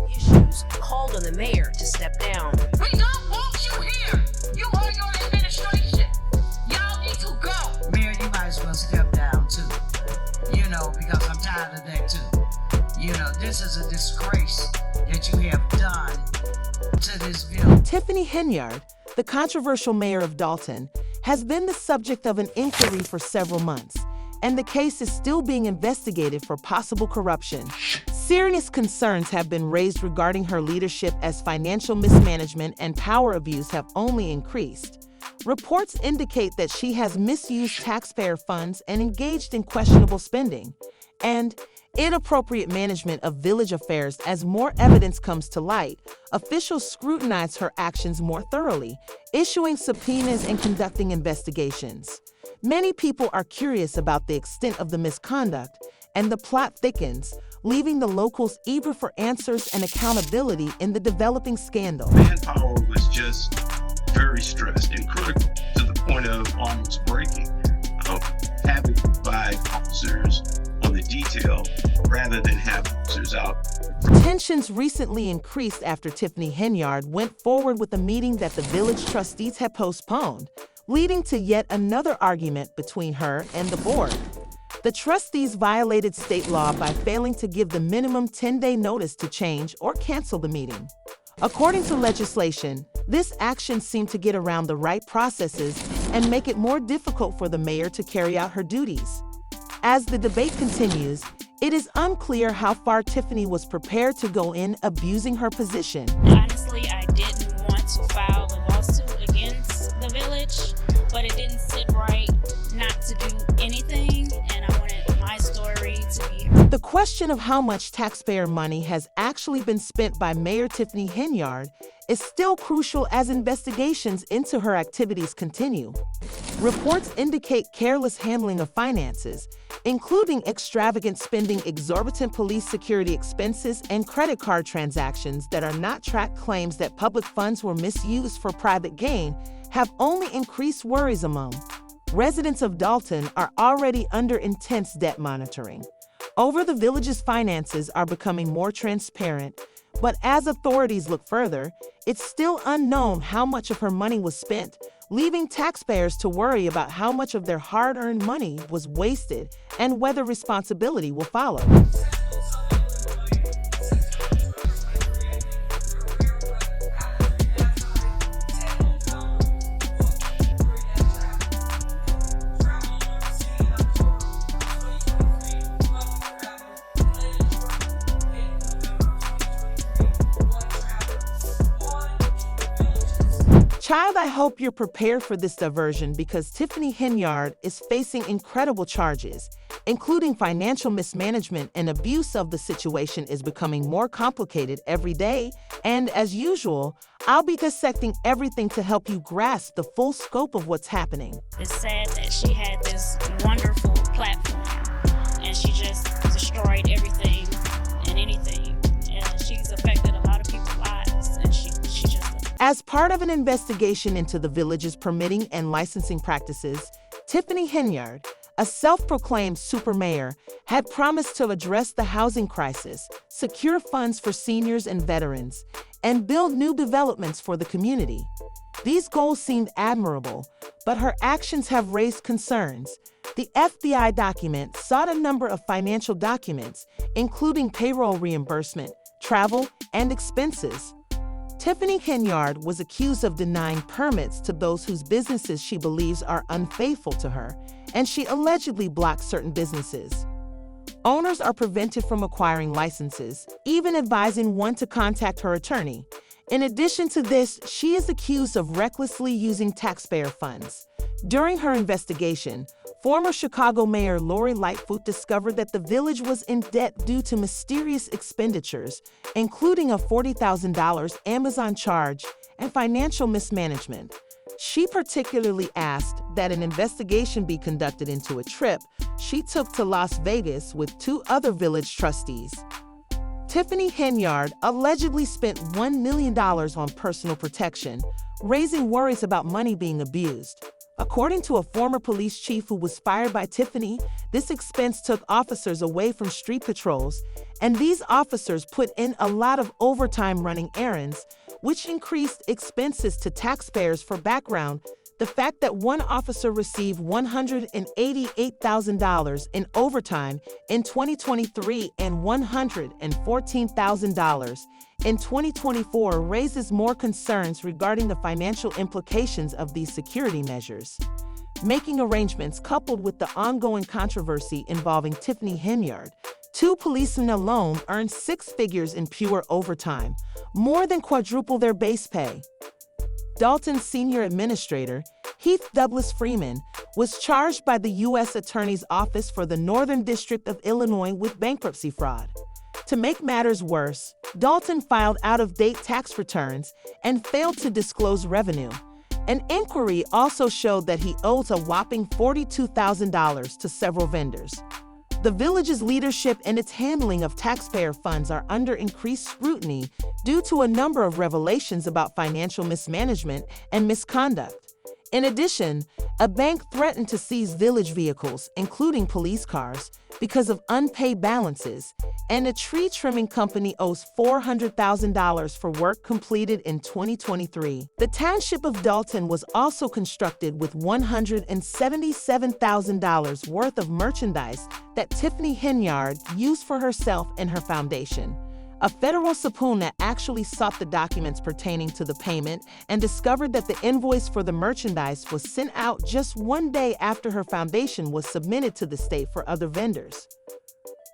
issues called on the mayor to step down. We don't want you here. You are your administration. Y'all need to go. Mayor, you might as well step down too. Because I'm tired of that too. This is a disgrace that you have done to this village. Tiffany Henyard, the controversial mayor of Dalton, has been the subject of an inquiry for several months, and the case is still being investigated for possible corruption. Serious concerns have been raised regarding her leadership as financial mismanagement and power abuse have only increased. Reports indicate that she has misused taxpayer funds and engaged in questionable spending and inappropriate management of village affairs. As more evidence comes to light, officials scrutinize her actions more thoroughly, issuing subpoenas and conducting investigations. Many people are curious about the extent of the misconduct, and the plot thickens, leaving the locals eager for answers and accountability in the developing scandal. Manpower was just very stressed and critical to the point of almost breaking, having to provide officers on the detail rather than have officers out. Tensions recently increased after Tiffany Henyard went forward with a meeting that the village trustees had postponed, leading to yet another argument between her and the board. The trustees violated state law by failing to give the minimum 10-day notice to change or cancel the meeting. According to legislation, this action seemed to get around the right processes and make it more difficult for the mayor to carry out her duties. As the debate continues, it is unclear how far Tiffany was prepared to go in abusing her position. Honestly, I didn't want to file a lawsuit against the village, but it didn't sit right not to do anything, and I wanted my story to be heard. The question of how much taxpayer money has actually been spent by Mayor Tiffany Henyard is still crucial as investigations into her activities continue. Reports indicate careless handling of finances, including extravagant spending, exorbitant police security expenses, and credit card transactions that are not tracked. Claims that public funds were misused for private gain have only increased worries among residents of Dalton are already under intense debt monitoring. The village's finances are becoming more transparent, but as authorities look further, it's still unknown how much of her money was spent, leaving taxpayers to worry about how much of their hard-earned money was wasted and whether responsibility will follow. Child, I hope you're prepared for this diversion because Tiffany Henyard is facing incredible charges, including financial mismanagement and abuse. Of the situation is becoming more complicated every day, and as usual, I'll be dissecting everything to help you grasp the full scope of what's happening. It's sad that she had this wonderful platform, and she just destroyed everything and anything, and she's affected a lot of people's lives, and she just... As part of an investigation into the village's permitting and licensing practices, Tiffany Henyard, a self-proclaimed super mayor, had promised to address the housing crisis, secure funds for seniors and veterans, and build new developments for the community. These goals seemed admirable, but her actions have raised concerns. The FBI document sought a number of financial documents, including payroll reimbursement, travel, and expenses. Tiffany Henyard was accused of denying permits to those whose businesses she believes are unfaithful to her, and she allegedly blocked certain businesses. Owners are prevented from acquiring licenses, even advising one to contact her attorney. In addition to this, she is accused of recklessly using taxpayer funds. During her investigation, former Chicago Mayor Lori Lightfoot discovered that the village was in debt due to mysterious expenditures, including a $40,000 Amazon charge and financial mismanagement. She particularly asked that an investigation be conducted into a trip she took to Las Vegas with 2 other village trustees. Tiffany Henyard allegedly spent $1 million on personal protection, raising worries about money being abused. According to a former police chief who was fired by Tiffany, this expense took officers away from street patrols, and these officers put in a lot of overtime running errands, which increased expenses to taxpayers. For background, the fact that one officer received $188,000 in overtime in 2023 and $114,000 in 2024 raises more concerns regarding the financial implications of these security measures. Making arrangements coupled with the ongoing controversy involving Tiffany Henyard, 2 policemen alone earned 6 figures in pure overtime, more than quadruple their base pay. Dalton's senior administrator, Heath Douglas Freeman, was charged by the U.S. Attorney's Office for the Northern District of Illinois with bankruptcy fraud. To make matters worse, Dalton filed out-of-date tax returns and failed to disclose revenue. An inquiry also showed that he owes a whopping $42,000 to several vendors. The village's leadership and its handling of taxpayer funds are under increased scrutiny due to a number of revelations about financial mismanagement and misconduct. In addition, a bank threatened to seize village vehicles, including police cars, because of unpaid balances, and a tree trimming company owes $400,000 for work completed in 2023. The township of Dalton was also constructed with $177,000 worth of merchandise that Tiffany Henyard used for herself and her foundation. A federal subpoena actually sought the documents pertaining to the payment and discovered that the invoice for the merchandise was sent out just one day after her foundation was submitted to the state for other vendors.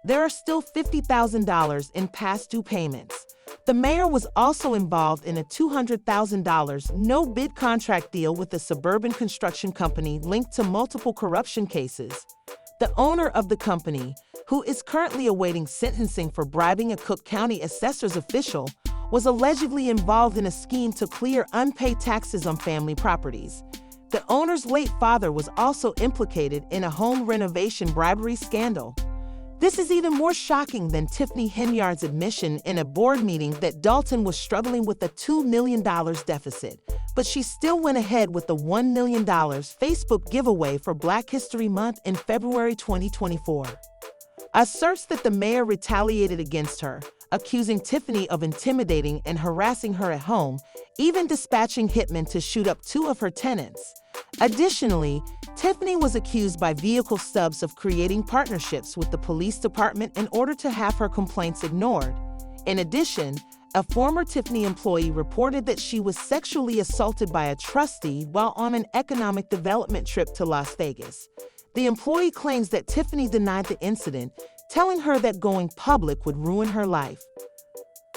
There are still $50,000 in past due payments. The mayor was also involved in a $200,000 no-bid contract deal with a suburban construction company linked to multiple corruption cases. The owner of the company, who is currently awaiting sentencing for bribing a Cook County assessor's official, was allegedly involved in a scheme to clear unpaid taxes on family properties. The owner's late father was also implicated in a home renovation bribery scandal. This is even more shocking than Tiffany Henyard's admission in a board meeting that Dalton was struggling with a $2 million deficit, but she still went ahead with the $1 million Facebook giveaway for Black History Month in February 2024. Asserts that the mayor retaliated against her, accusing Tiffany of intimidating and harassing her at home, even dispatching hitmen to shoot up 2 of her tenants. Additionally, Tiffany was accused by Vehicle Stubs of creating partnerships with the police department in order to have her complaints ignored. In addition, a former Tiffany employee reported that she was sexually assaulted by a trustee while on an economic development trip to Las Vegas. The employee claims that Tiffany denied the incident, telling her that going public would ruin her life.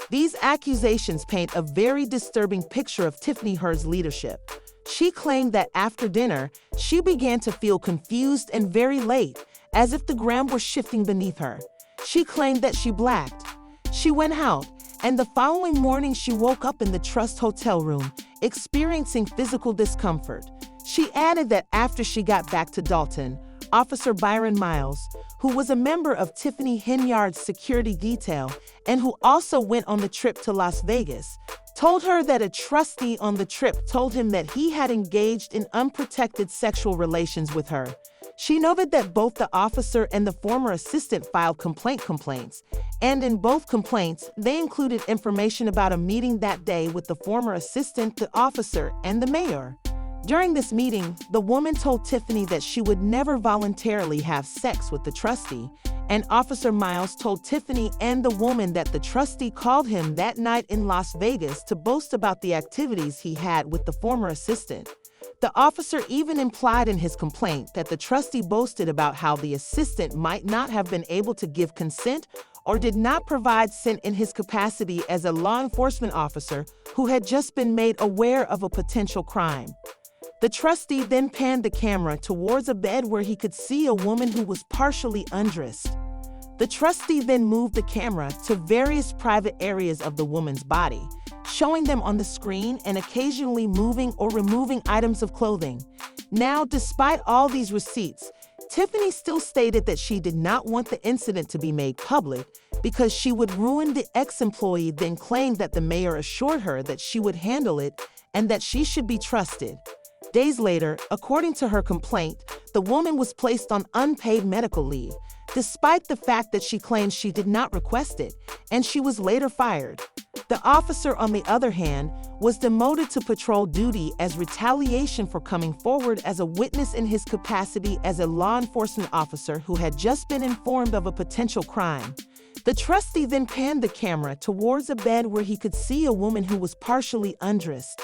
These accusations paint a very disturbing picture of Tiffany Henyard's leadership. She claimed that after dinner, she began to feel confused and very late, as if the ground were shifting beneath her. She claimed that she blacked. She went out, and the following morning she woke up in the Trust hotel room, experiencing physical discomfort. She added that after she got back to Dalton, Officer Byron Miles, who was a member of Tiffany Henyard's security detail and who also went on the trip to Las Vegas, told her that a trustee on the trip told him that he had engaged in unprotected sexual relations with her. She noted that both the officer and the former assistant filed complaints, and in both complaints, they included information about a meeting that day with the former assistant, the officer, and the mayor. During this meeting, the woman told Tiffany that she would never voluntarily have sex with the trustee, and Officer Miles told Tiffany and the woman that the trustee called him that night in Las Vegas to boast about the activities he had with the former assistant. The officer even implied in his complaint that the trustee boasted about how the assistant might not have been able to give consent or did not provide consent in his capacity as a law enforcement officer who had just been made aware of a potential crime. The trustee then panned the camera towards a bed where he could see a woman who was partially undressed. The trustee then moved the camera to various private areas of the woman's body, showing them on the screen and occasionally moving or removing items of clothing. Now, despite all these receipts, Tiffany still stated that she did not want the incident to be made public because she would ruin the ex-employee, then claimed that the mayor assured her that she would handle it and that she should be trusted. Days later, according to her complaint, the woman was placed on unpaid medical leave, despite the fact that she claimed she did not request it, and she was later fired. The officer, on the other hand, was demoted to patrol duty as retaliation for coming forward as a witness in his capacity as a law enforcement officer who had just been informed of a potential crime. The trustee then panned the camera towards a bed where he could see a woman who was partially undressed.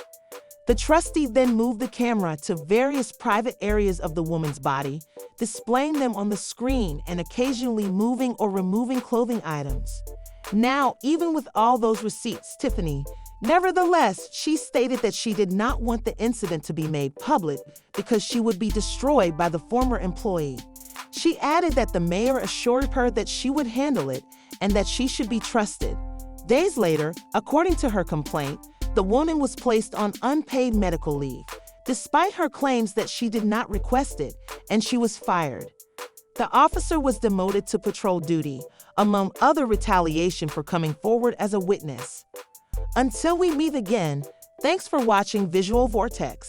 The trustee then moved the camera to various private areas of the woman's body, displaying them on the screen and occasionally moving or removing clothing items. Now, even with all those receipts, nevertheless, she stated that she did not want the incident to be made public because she would be destroyed by the former employee. She added that the mayor assured her that she would handle it and that she should be trusted. Days later, according to her complaint, the woman was placed on unpaid medical leave, despite her claims that she did not request it, and she was fired. The officer was demoted to patrol duty, among other retaliation for coming forward as a witness. Until we meet again, thanks for watching Visual Vortex.